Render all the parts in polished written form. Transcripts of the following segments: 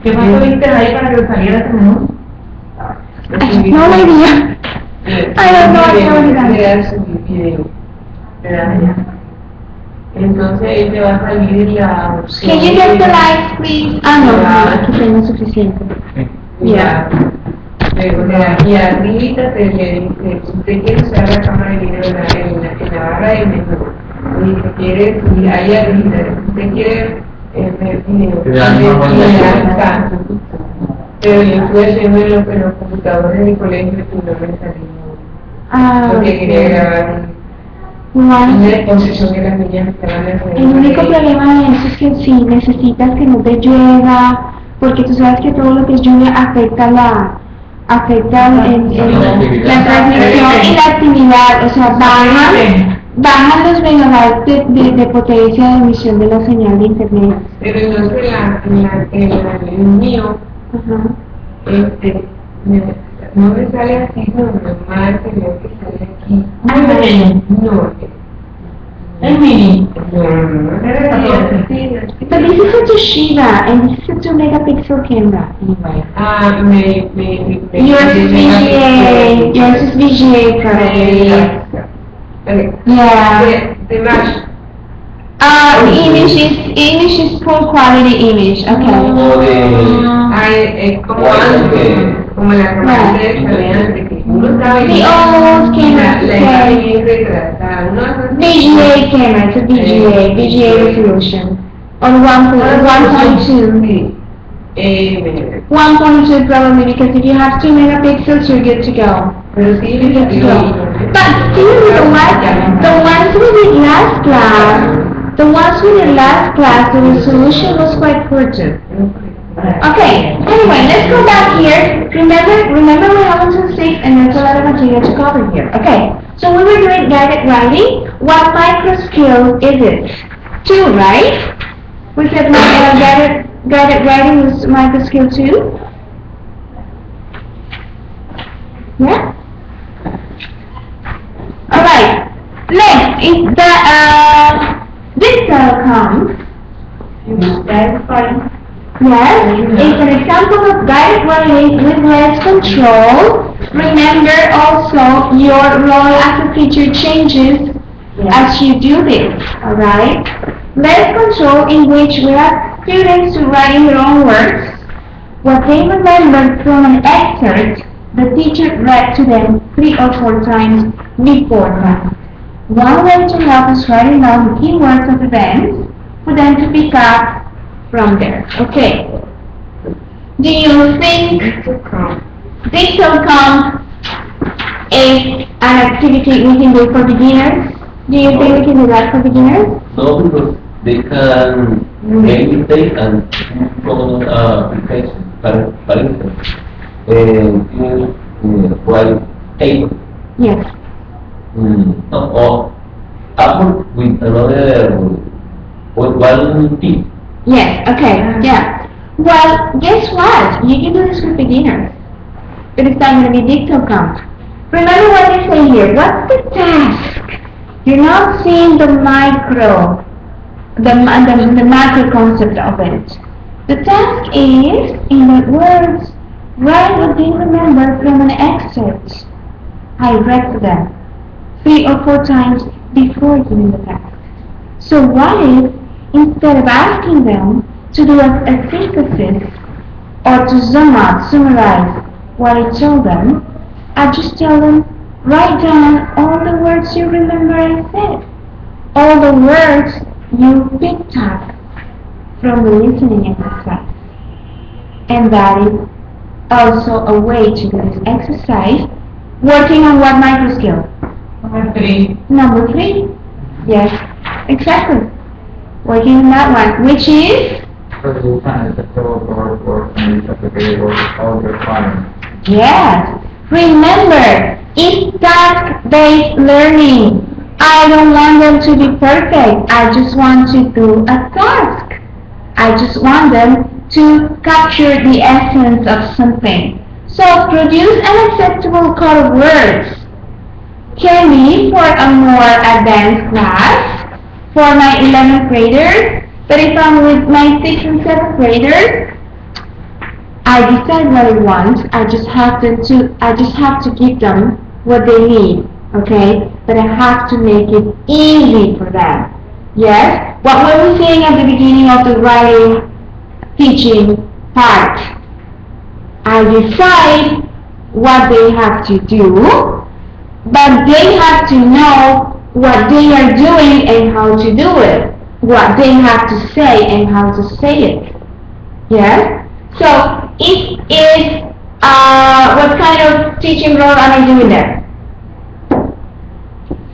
¿Qué más tuviste ahí para que saliera ese menú? No la idea. I don't know what Le das subir video. Le das allá. Entonces ahí te va a salir la opción. Can you get the lights, please? Ah, no, aquí tengo suficiente. Ya. Luego le das y arribita te dice, si usted quiere usar la cámara de video en la barra de menú, y si quiere, y ahí arriba, si usted quiere ver video, pero yo estuve haciendo en los computadores de mi colegio y no me salió. Porque quería grabar una exposición que las niñas estaban haciendo. El único problema de eso es que si necesitas que no te llueva, porque tú sabes que todo lo que es lluvia afecta la transmisión y la actividad, o sea, bajan los megabytes de potencia de emisión de la señal de internet. Pero entonces el mío, no me sale así como normal, sino que sale aquí. ¿Muy pequeño? No. ¿Es mini? No. But this is a Toshiba and this is a 2 megapixel camera. Anyway. Yours is VGA. Yours is VGA probably. Okay. Yeah. The match. Image is full quality image. Okay. Como antes, como la cámara de antes, que uno estaba The old camera. VGA camera. It's a VGA resolution. On 1.2. 1.2 probably, because if you have 2 megapixels, you're good to go. Pero sí, You're good to go. But still, the ones with the last class, the resolution was quite poor too. Okay, anyway, let's go back here. Remember we have until 6 and there's a lot of material to cover here. Okay, so we were doing guided writing. What micro skill is it? 2, right? We said guided writing was micro skill 2. Yeah? Alright, next is the digital count. Yes, it's an example of guided writing with less control. Remember also your role as a teacher changes as you do this, alright? Less control in which we ask students to write in their own words what they remembered from an excerpt the teacher read to them 3 or 4 times beforehand. One way to help is writing down the key words of events for them to pick up from there. Okay. Do you think digital count is an activity we can do for beginners? Do you think we can do that for beginners? No, because they can meditate and follow application. For instance, write table. Yes. Or Apple with another, with one tip. Yes, okay, yeah. Well, guess what? You can do this with beginners. But it's not going to be digital count. Remember what I say here. What's the task? You're not seeing the micro, the macro concept of it. The task is, in the words, write what they remember from an excerpt I read to them 3 or 4 times before doing the task. So what if, instead of asking them to do a synthesis or to summarize what I told them, I just tell them, write down all the words you remember I said, all the words you picked up from the listening exercise. And that is also a way to do this exercise, working on what micro skill? Number 3. Number 3. Yes, exactly. Working on that one, which is? Yes. Remember, it's task-based learning. I don't want them to be perfect. I just want to do a task. I just want them to capture the essence of something. So produce an acceptable code of words. Can be for a more advanced class, for my 11th graders, but if I'm with my 6th and 7th graders, I decide what I want. I just have to give them what they need. Okay, but I have to make it easy for them. Yes. What were we saying at the beginning of the writing teaching part? I decide what they have to do, but they have to know what they are doing and how to do it. What they have to say and how to say it. Yes? So, it is, what kind of teaching role am I doing there?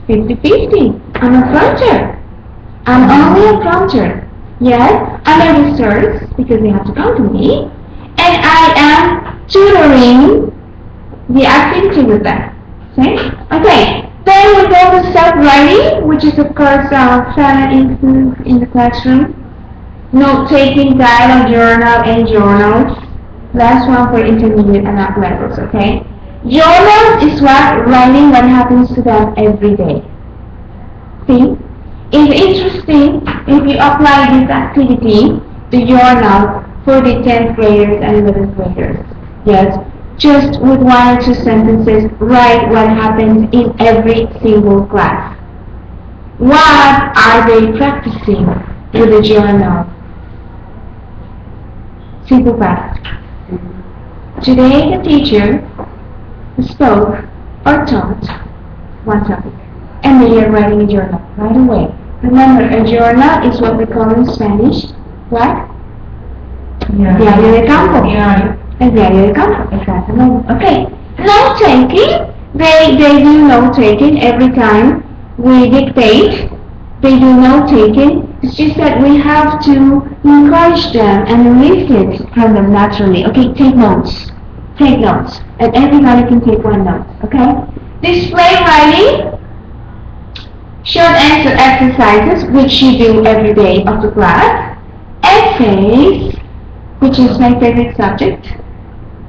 50-50. I'm a prompter. I'm only a prompter. Yes? I'm a resource because they have to come to me. And I am tutoring the activity with them. See? Okay. Then we go to self-writing, which is of course further included in the classroom. Note-taking, dialogue journal, and journals. Last one for intermediate and up levels, okay? Journals is writing what happens to them every day. See? It's interesting if you apply this activity to journal for the 10th graders and 11th graders. Yes? Just with 1 or 2 sentences, write what happens in every single class. What are they practicing with the journal? Simple fact. Today the teacher spoke or taught one topic, and they are writing a journal right away. Remember, a journal is what we call in Spanish, what? Diario de campo. El diario de campo, exactamente. Okay, note-taking, they do note-taking every time we dictate. They do note-taking. It's just that we have to encourage them and elicit from them naturally. Okay, take notes. Take notes. And everybody can take 1 note. Okay? Display writing. Short answer exercises, which you do every day of the class. Essays, which is my favorite subject.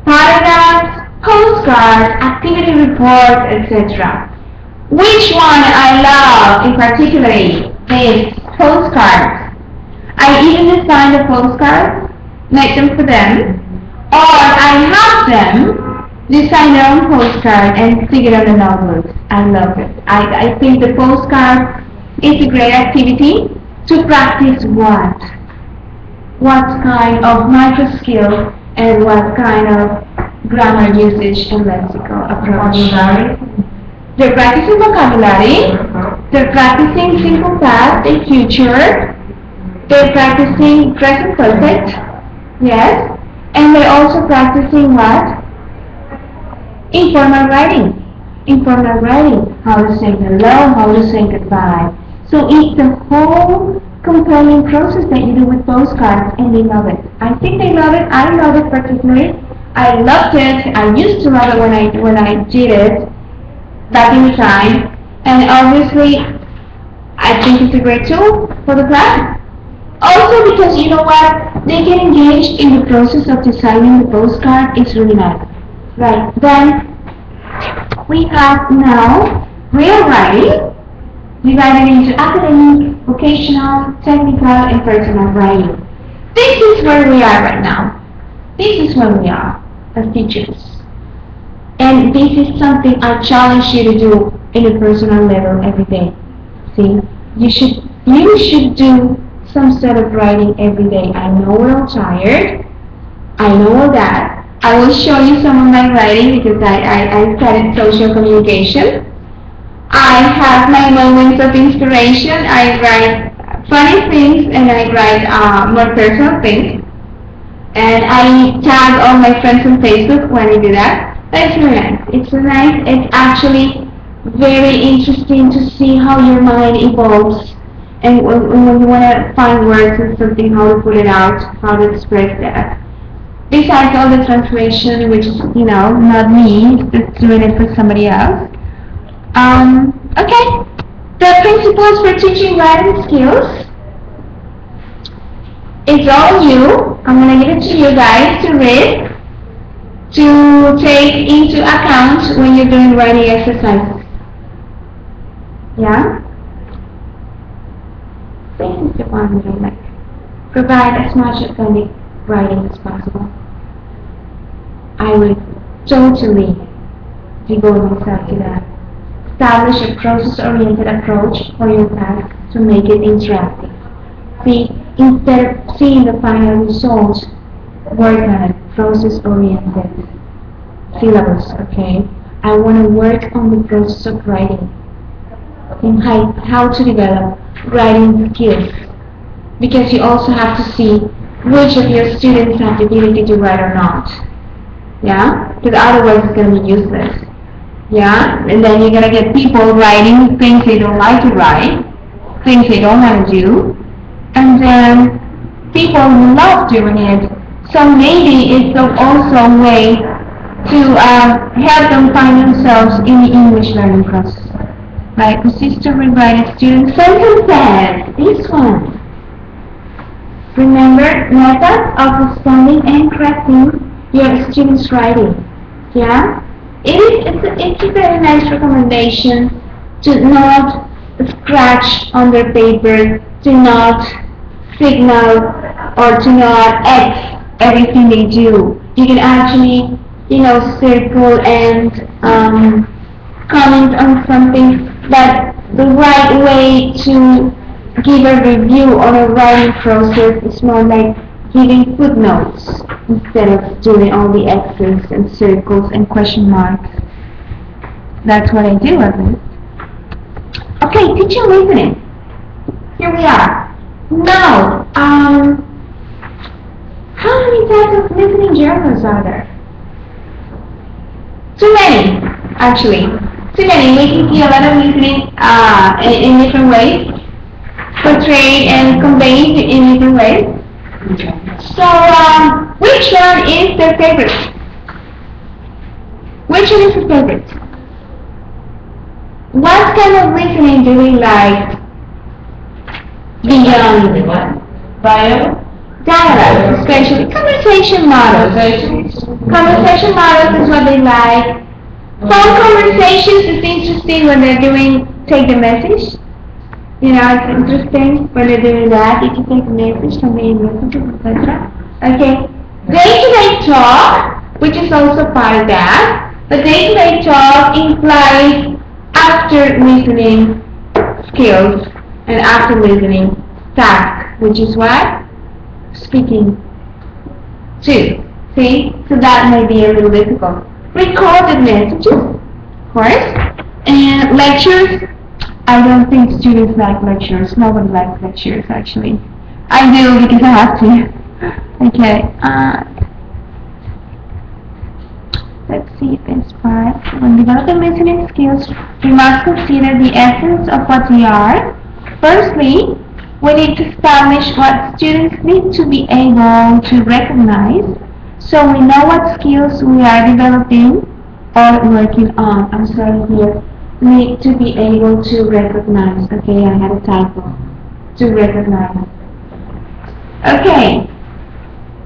Paragraphs, postcards, activity reports, etc. Which one I love in particular is postcards. I even design the postcards, make them for them, or I have them design their own postcard and stick it on the notebooks. I love it. I think the postcard is a great activity to practice what? What kind of micro skill and what kind of grammar usage and lexical approach. They're practicing vocabulary, they're practicing simple past and future, they're practicing present perfect, yes, and they're also practicing what? Informal writing. Informal writing, how to say hello, how to say goodbye. So it's the whole compelling process that you do with postcards, and they love it. I think they love it. I love it particularly. I loved it. I used to love it when I did it back in the time, and obviously I think it's a great tool for the class. Also because you know what, they get engaged in the process of designing the postcard. It's really nice. Right, then we have now real writing, divided into academic, vocational, technical, and personal writing. This is where we are right now. This is where we are as teachers. And this is something I challenge you to do in a personal level every day. See, you should do some sort of writing every day. I know we're all tired. I know that. I will show you some of my writing because I studied social communication. I have my moments of inspiration. I write funny things and I write more personal things. And I tag all my friends on Facebook when I do that. That's really nice. It's nice. It's actually very interesting to see how your mind evolves. And when you want to find words and something, how to put it out, how to express that. Besides all the translation, which is, you know, not me, it's doing it for somebody else. Okay. The principles for teaching writing skills. It's all you. I'm going to give it to you guys to read, to take into account when you're doing writing exercises. Yeah? This is the one that I like. Provide as much authentic writing as possible. would totally devote myself to that. Establish a process-oriented approach for your task to make it interactive. See, instead of seeing the final result, work on it, process-oriented syllabus, okay? I want to work on the process of writing and how to develop writing skills, because you also have to see which of your students have the ability to write or not. Yeah? Because otherwise it's going to be useless. Yeah? And then you're going to get people writing things they don't like to write, things they don't want to do, and then people who love doing it. So maybe it's also a way to help them find themselves in the English learning process. Like assist to rewrite student sentences. This one. Remember, method of understanding and correcting your students' writing. Yeah? It's a very nice recommendation to not scratch on their paper, to not signal, or to not X everything they do. You can actually, circle and comment on something, but the right way to give a review on a writing process is more like giving footnotes instead of doing all the X's and circles and question marks. That's what I do at least. Okay, teacher listening. Here we are. Now, how many types of listening journals are there? Too many, actually. Too many. We can see a lot of listening in different ways, portrayed and conveyed in different ways. So, which one is their favorite? Which one is your favorite? What kind of listening do we like beyond dialogue, especially conversation models? Conversation models is what they like. Phone conversations is interesting when they're doing take the message. It's interesting when they're doing that. You can take the message, convey messages, etc. Okay. Day-to-day talk, which is also part of that. But day-to-day talk implies after listening skills and after listening task, which is what? Speaking too. See? So that may be a little difficult. Recorded messages, of course, and lectures. I don't think students like lectures. Nobody likes lectures, actually. I do because I have to. Okay. Let's see this part. When developing listening skills, we must consider the essence of what we are. Firstly, we need to establish what students need to be able to recognize, so we know what skills we are developing or working on. I'm sorry here. Need to be able to recognize. Okay, I had a typo. To recognize. Okay.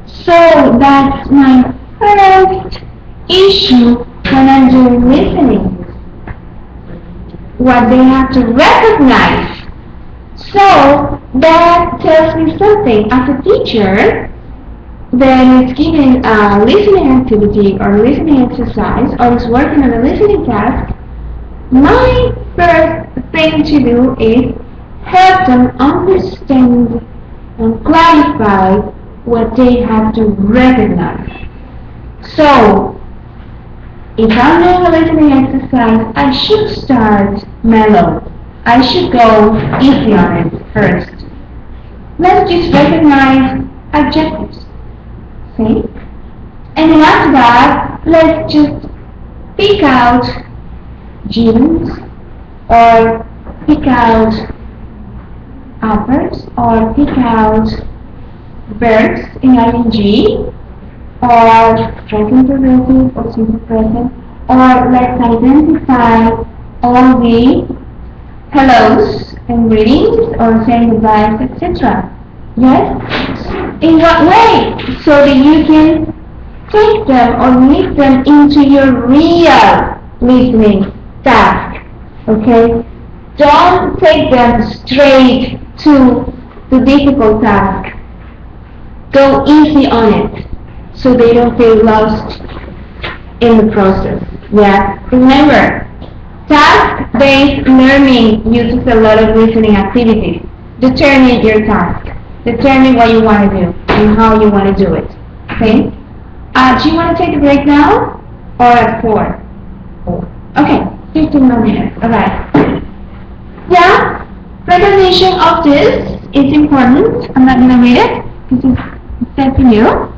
So that's my first issue when I'm doing listening. What they have to recognize. So that tells me something. As a teacher, then it's giving a listening activity or listening exercise or is working on a listening task. My first thing to do is help them understand and clarify what they have to recognize. So, if I'm doing a listening exercise, I should start mellow. I should go easy on it first. Let's just recognize adjectives. See? And then after that, let's just pick out gerunds or pick out adverbs or pick out verbs in ing or present progressive or simple present, or let's identify all the hellos and greetings or saying goodbyes, etc. Yes? In what way? So that you can take them or lead them into your real listening task. Okay? Don't take them straight to the difficult task. Go easy on it so they don't feel lost in the process. Yeah. Remember, task-based learning uses a lot of listening activities. Determine your task. Determine what you want to do and how you want to do it. Okay? Do you want to take a break now or at 4? Okay, 15 more minutes. Alright. Yeah, recognition of this is important. I'm not going to read it. This is set for you.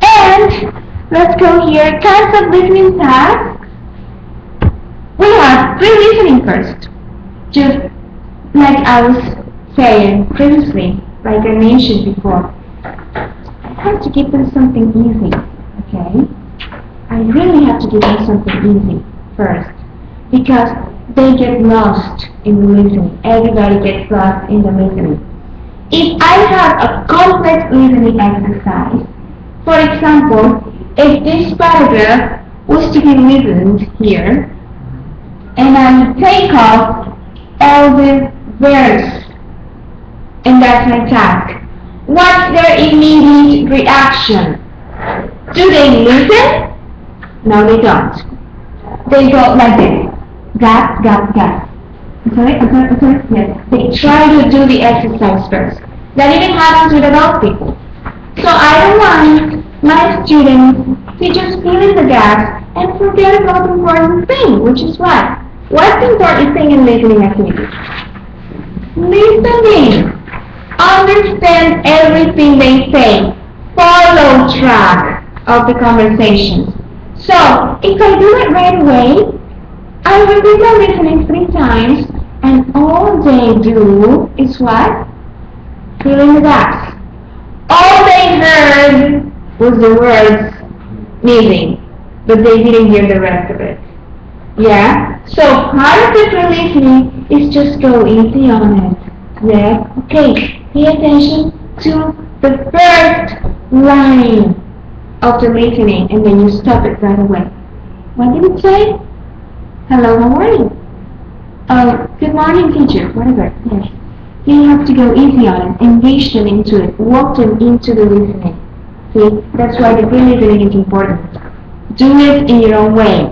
And let's go here. Kinds of listening tasks. We have pre-listening first. Just like I was saying previously, like I mentioned before. I have to give them something easy, okay? I really have to give them something easy first, because they get lost in the listening. Everybody gets lost in the listening. If I have a complex listening exercise, for example, if this paragraph was to be listened here, and I take off all the verbs, and that's my task. What's their immediate reaction? Do they listen? No, they don't. They go like this. Gap, gap, gap. Sorry? Yes. They try to do the exercise first. That even happens with adult people. So I don't want my students to just fill in the gaps and forget about the important thing, which is what? What's the important thing in listening activity? Listening. Understand everything they say. Follow track of the conversations. So, if I do it right away, I repeat my listening 3 times, and all they do is what? Fill in the gaps. All they heard was the words missing, but they didn't hear the rest of it. Yeah? So, part of the listening is just go easy on it. Yeah? Okay, pay attention to the first line of the listening, and then you stop it right away. What did it say? Hello, how are you? Good morning, teacher. Whatever. Yes. You have to go easy on it. Engage them into it. Walk them into the listening. See? That's why the pre-listening is important. Do it in your own way.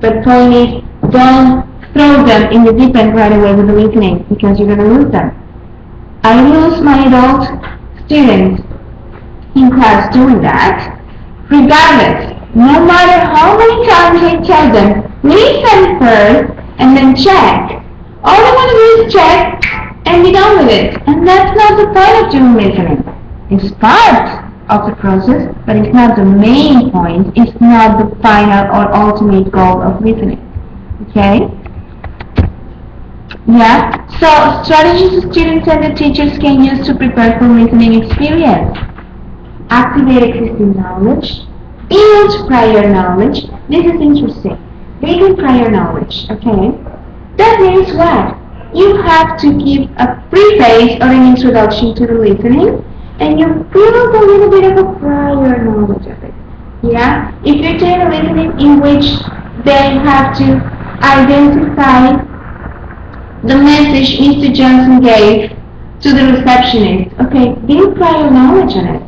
But point is, don't throw them in the deep end right away with the listening, because you're going to lose them. I lose my adult students in class doing that. Regardless, no matter how many times I tell them, listen first and then check. All they want to do is check and be done with it. And that's not the point of doing listening. It's part of the process, but it's not the main point. It's not the final or ultimate goal of listening. Okay? Yeah? So, strategies students and the teachers can use to prepare for listening experience. Activate existing knowledge, build prior knowledge. This is interesting. Building prior knowledge, okay? That means what? You have to give a preface or an introduction to the listening, and you build a little bit of a prior knowledge of it. Yeah? If you're doing a listening in which they have to identify the message Mr. Johnson gave to the receptionist, okay, build prior knowledge on it.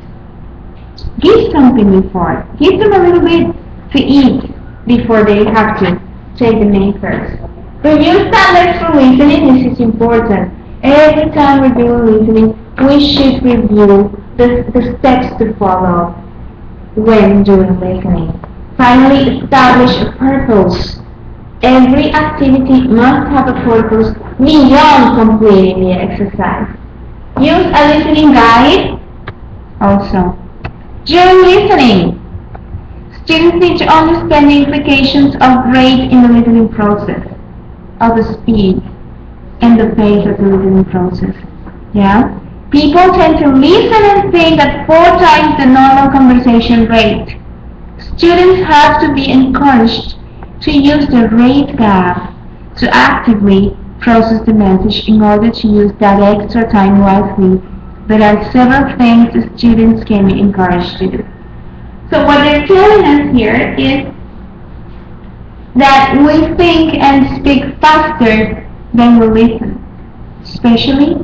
Give something before. Give them a little bit to eat before they have to take the name first. Review standards for listening. This is important. Every time we're doing listening, we should review the steps to follow when doing listening. Finally, establish a purpose. Every activity must have a purpose beyond completing the exercise. Use a listening guide also. During listening, students need to understand the implications of rate in the listening process, of the speed and the pace of the listening process. Yeah? People tend to listen and think at 4 times the normal conversation rate. Students have to be encouraged to use the rate gap to actively process the message in order to use that extra time wisely. There are several things the students can be encouraged to do. So what they're telling us here is that we think and speak faster than we listen, especially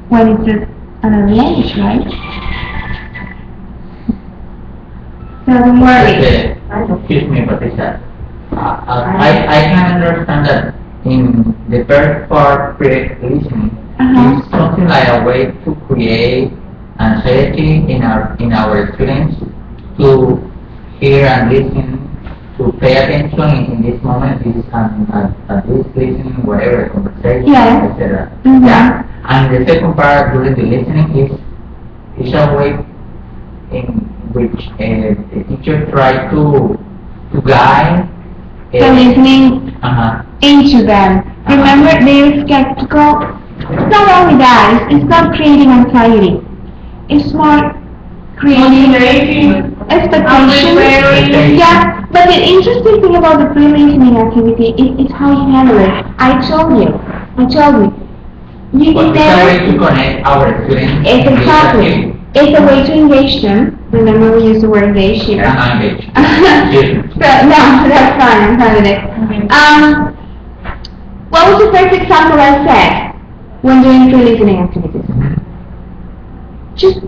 when it's another language, right? So don't worry. Excuse me, Patricia. I can understand that in the first part, pre-listening is something like a way to create anxiety in our students to hear and listen, to pay attention in this moment, this at this listening, whatever conversation, etc. Yeah. And the second part during the listening is a way in which the teacher tries to guide The listening into them. Remember, they're skeptical. It's not only that, it's not creating anxiety. It's more creating expectations. Yeah, but the interesting thing about the pre-listening activity is how you handle it. I told you. You But can it's a way to connect our students. It's exactly. It's a way to engage them. Remember, we use the word engage here. Yeah, engage. So, no, that's fine. I'm fine with it. What was the first example I said when doing pre-listening activities? Just,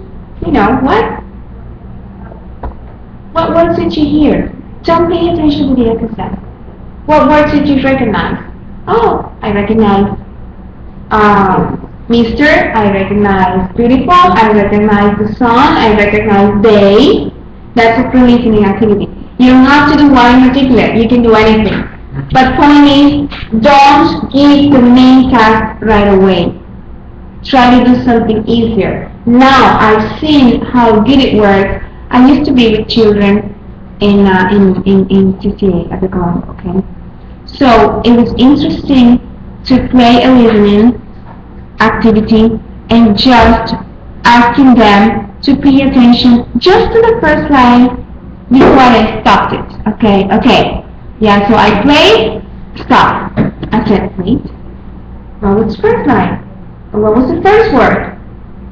what words did you hear? Don't pay attention to the episode. What words did you recognize? Oh, I recognize Mister, I recognize beautiful, I recognize the sun, I recognize day. That's a pre-listening activity. You don't have to do one in particular, you can do anything. But point is, don't give the main task right away. Try to do something easier. Now, I've seen how good it works. I used to be with children in TCA at the college, okay? So, it was interesting to play a listening activity and just asking them to pay attention just to the first line before I stopped it. Okay. Yeah, so I played, stop. I said, wait, what was the first line? Or what was the first word?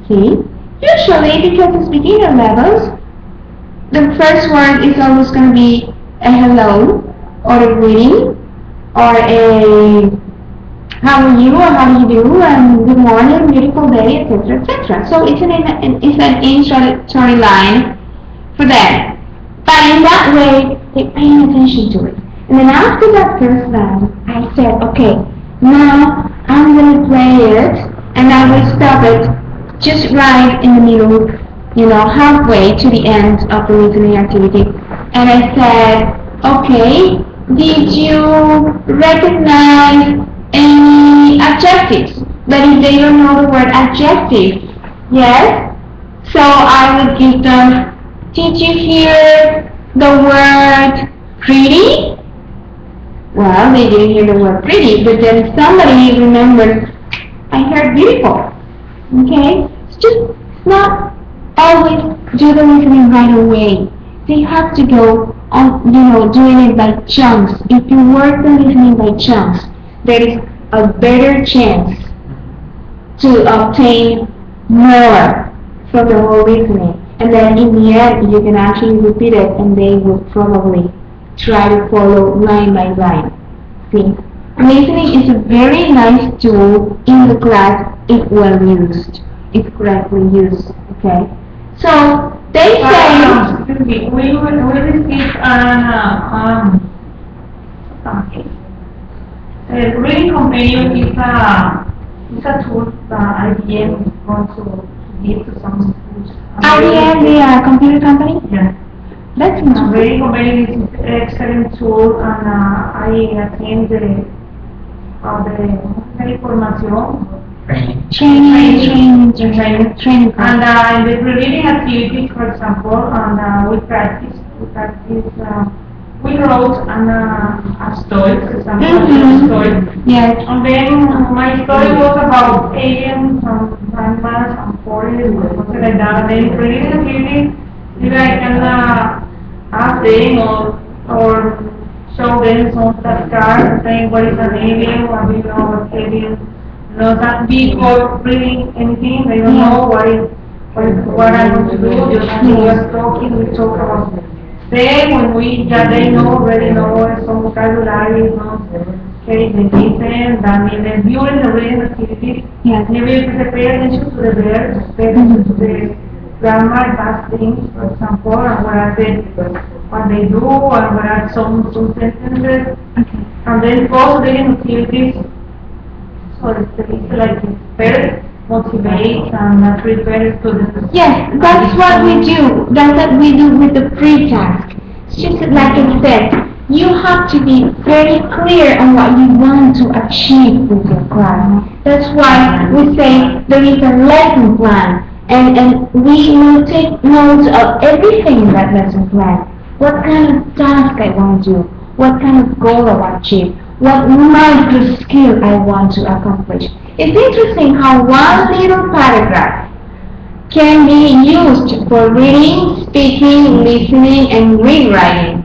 See? Usually, because it's beginner levels, the first word is always going to be a hello, or a greeting, or a how are you, or how do you do, and good morning, beautiful day, etc., etc. So it's an introductory line for them. But in that way, they're paying attention to it. And then after that first line, I said, okay, now I'm going to play it, and I will stop it just right in the middle, halfway to the end of the listening activity. And I said, okay, did you recognize any adjectives? But if they don't know the word adjective, yes? So I would give them, did you hear the word pretty? Well, they didn't hear the word pretty, but then somebody remembered, I heard beautiful. Okay? It's just not always do the listening right away. They have to go on, doing it by chunks. If you work the listening by chunks, there is a better chance to obtain more from the whole listening. And then in the end, you can actually repeat it, and they will probably try to follow line by line. See, listening is a very nice tool in the class if well used, if correctly used. Okay, so they say. Excuse me. We receive reading companion is a tool that IBM is going to give to some schools. IBM, the computer company. Yeah. That's interesting. Reading companion is an excellent tool, and I attend the information. Training. And in the reading activities, for example, and we practice. We wrote a story, for example, a story. Yes. And then my story was about aliens and grandmas and forests or something like that. And then reading activities, maybe I can ask them or show them some of that card saying what is an alien, what do you know about aliens. That before reading anything, they don't know what I want to do. Just we are talking, we talk about it. Then when they already know some vocabulary, okay, they listen, then during the reading activity, maybe they pay attention to the verbs, pay attention to the grammar, past things, for example, and what are the what they do, and what are some sentences, Okay. and then also daily activities. So it's like first motivate and prepare students. Yes, that's what we do. That's what we do with the pre-task. It's just like I said, you have to be very clear on what you want to achieve with your class. That's why we say there is a lesson plan, and we will take notes of everything in that lesson plan. What kind of task I want to do, what kind of goal I want to achieve, what micro skill I want to accomplish. It's interesting how one little paragraph can be used for reading, speaking, listening, and rewriting.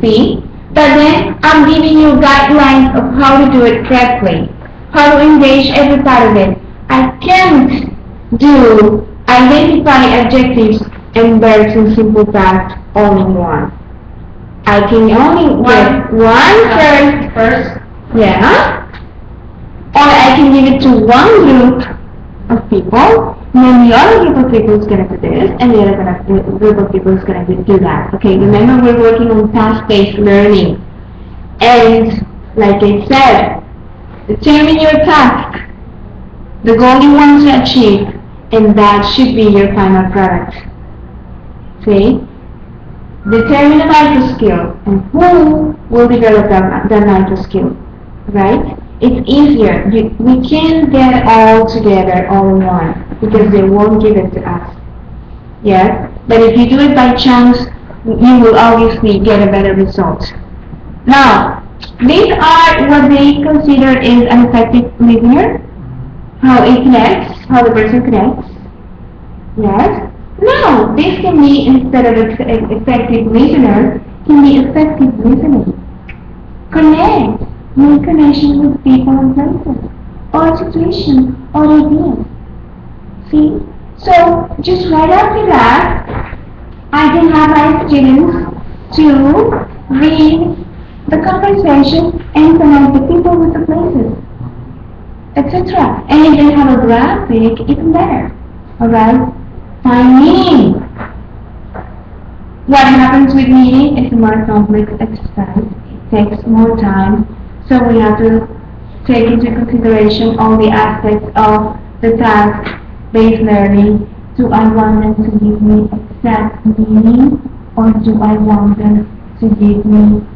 See? But then I'm giving you guidelines of how to do it correctly, how to engage every part of it. I can't do identify adjectives and verbs and simple past all in one. I can only get one first, yeah, or I can give it to one group of people, and then the other group of people is going to do this, and the other group of people is going to do that. Okay, remember we're working on task-based learning. And, like I said, determine your task, the goal you want to achieve, and that should be your final product. See? Determine a micro skill, and who will develop that micro skill, right? It's easier. We can't get all together all in one because they won't give it to us. Yes? But if you do it by chance, you will obviously get a better result. Now, these are what they consider is an effective listener. How it connects, how the person connects. Yes? Now, this can be, instead of effective listener, can be effective listening. Connect. Make connection with people and places, or situations, or ideas. See? So, just right after that, I can have my students to read the conversation and connect the people with the places, etc. And if they have a graphic, even better. Alright? Find meaning. What happens with meaning is a more complex exercise. It takes more time. So we have to take into consideration all the aspects of the task-based learning. Do I want them to give me exact meaning, or do I want them to give me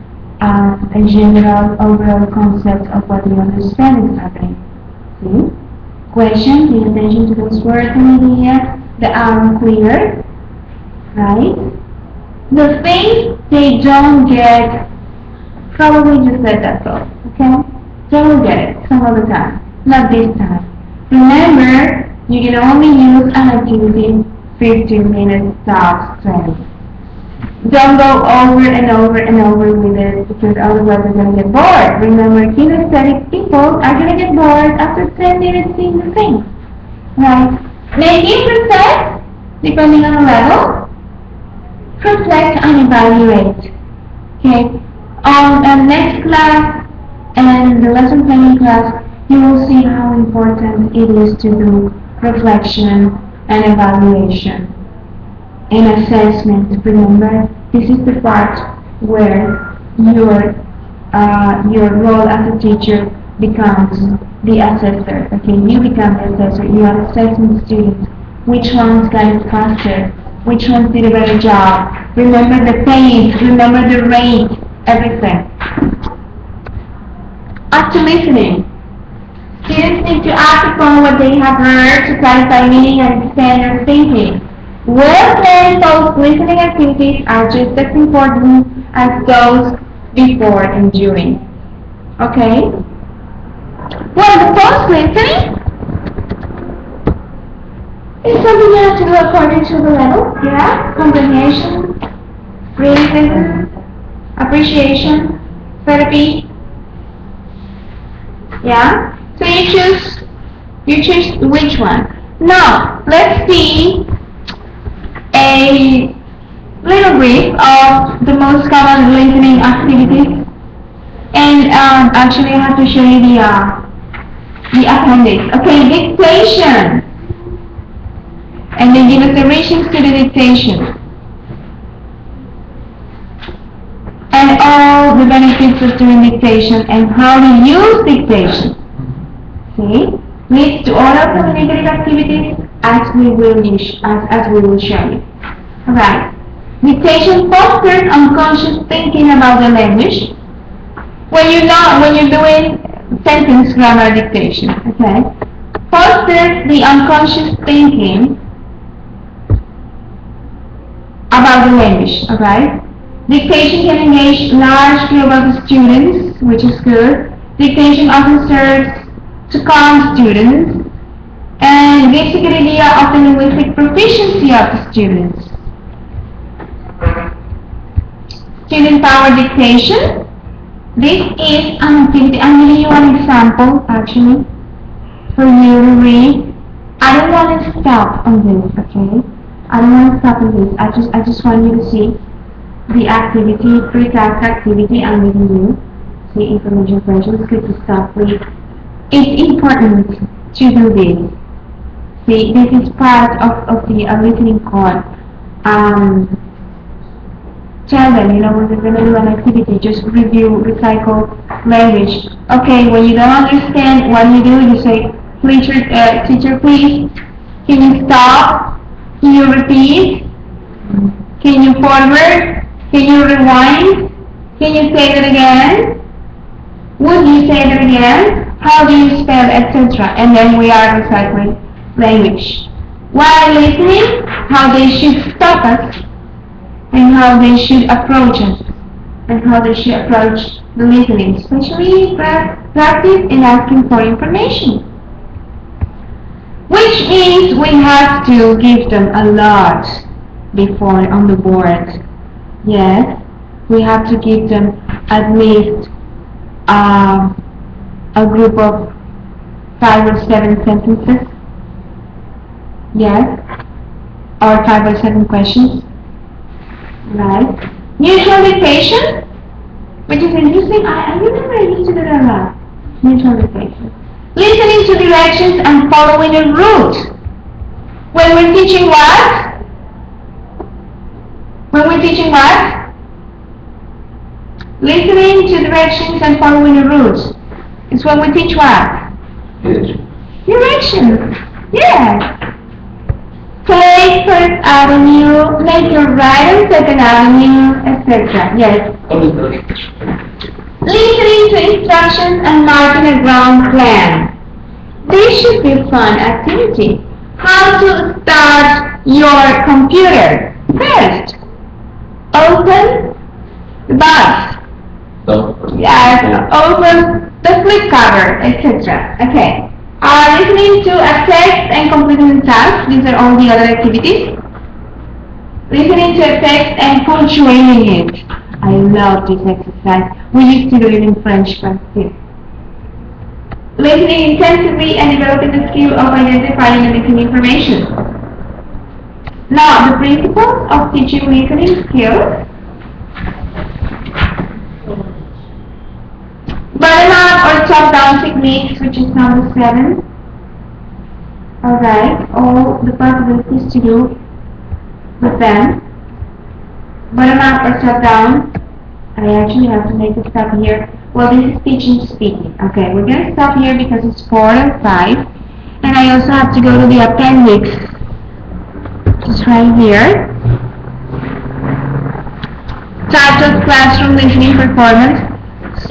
a general overall concept of what they understand is happening? See? Question, pay attention to those words and ideas that are clear, right? The things they don't get, probably just let that go, okay? They will get it some other time, not this time. Remember, you can only use an activity 15 minutes tops training. Don't go over and over and over with it because otherwise you're going to get bored. Remember, kinesthetic people are going to get bored after 10 minutes seeing the thing, right? Maybe reflect, depending on the level. Reflect and evaluate. Okay? On the next class and the lesson planning class, you will see how important it is to do reflection and evaluation and assessment. Remember, this is the part where your role as a teacher becomes the assessor. Okay, you become the assessor. You are assessing students. Which ones got it faster? Which ones did a better job? Remember the pace. Remember the rate. Everything. After listening, students need to act upon what they have heard to clarify meaning and expand their thinking. Well-planned post-listening activities are just as important as those before and during. Okay? Well, the post-listening is something you have to do according to the level. Yeah? Comprehension, realism, appreciation, therapy. Yeah? So you choose which one. Now, let's see a little brief of the most common listening activities. And actually I have to show you the appendix. Okay, dictation. And they give us the reasons to the dictation. the benefits of doing dictation and how to use dictation. See? Leads to oral communicative activities as we will show you. Alright. Dictation fosters unconscious thinking about the language. When you're doing sentence grammar dictation, okay? Fosters the unconscious thinking about the language, alright? Dictation can engage large group of students, which is good. Dictation often serves to calm students and gives a good idea of the linguistic proficiency of the students. Student power dictation. This is an activity. I'm giving you an example actually for you to read. I don't want to stop on this, okay? I don't want to stop on this. I just want you to see the activity, pre-task activity I'm giving you. See, information question. It's good to stop, please. It's important to do this. See, this is part of the listening call. Tell them, when they're going to do an activity, just review, recycle language. Okay, when you don't understand what you do, you say, please, teacher, please, can you stop? Can you repeat? Can you forward? Can you rewind? Can you say that again? Would you say that again? How do you spell, etc.? And then we are recycling language. While listening, how they should stop us, and how they should approach us, and how they should approach the listening, especially practice in asking for information. Which means we have to give them a lot before on the board. Yes, we have to give them at least a group of 5 or 7 sentences. Yes, or 5 or 7 questions. Right. Neutral dictation, which is interesting. I remember I used to do that a lot. Neutral dictation. Listening to directions and following a route. When we're teaching what? When we're teaching what? Listening to directions and following a route. It's when we teach what? Directions. Yes. Take First Avenue, make your right on Second Avenue, etc. Yes. Listening to instructions and marking a ground plan. This should be a fun activity. How to start your computer. First, open the box. Yes, open the flip cover, etc. Okay. Listening to a text and completing the task. These are all the other activities. Listening to a text and punctuating it. I love this exercise. We used to do it in French class too. Listening intensively and developing the skill of identifying and missing information. Now, the principles of teaching listening skills. Bottom-up or top-down techniques, which is number 7. Alright, all the possibilities to do with them. Bottom-up or top-down. I actually have to make a stop here. Well, this is teaching speaking. Okay, we're going to stop here because it's 4 and 5. And I also have to go to the appendix. Just right here. Types of classroom listening performance.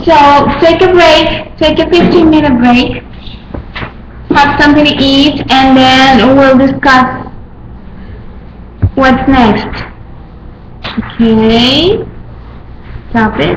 So, take a break, take a 15-minute break, have something to eat, and then we'll discuss what's next. Okay, stop it.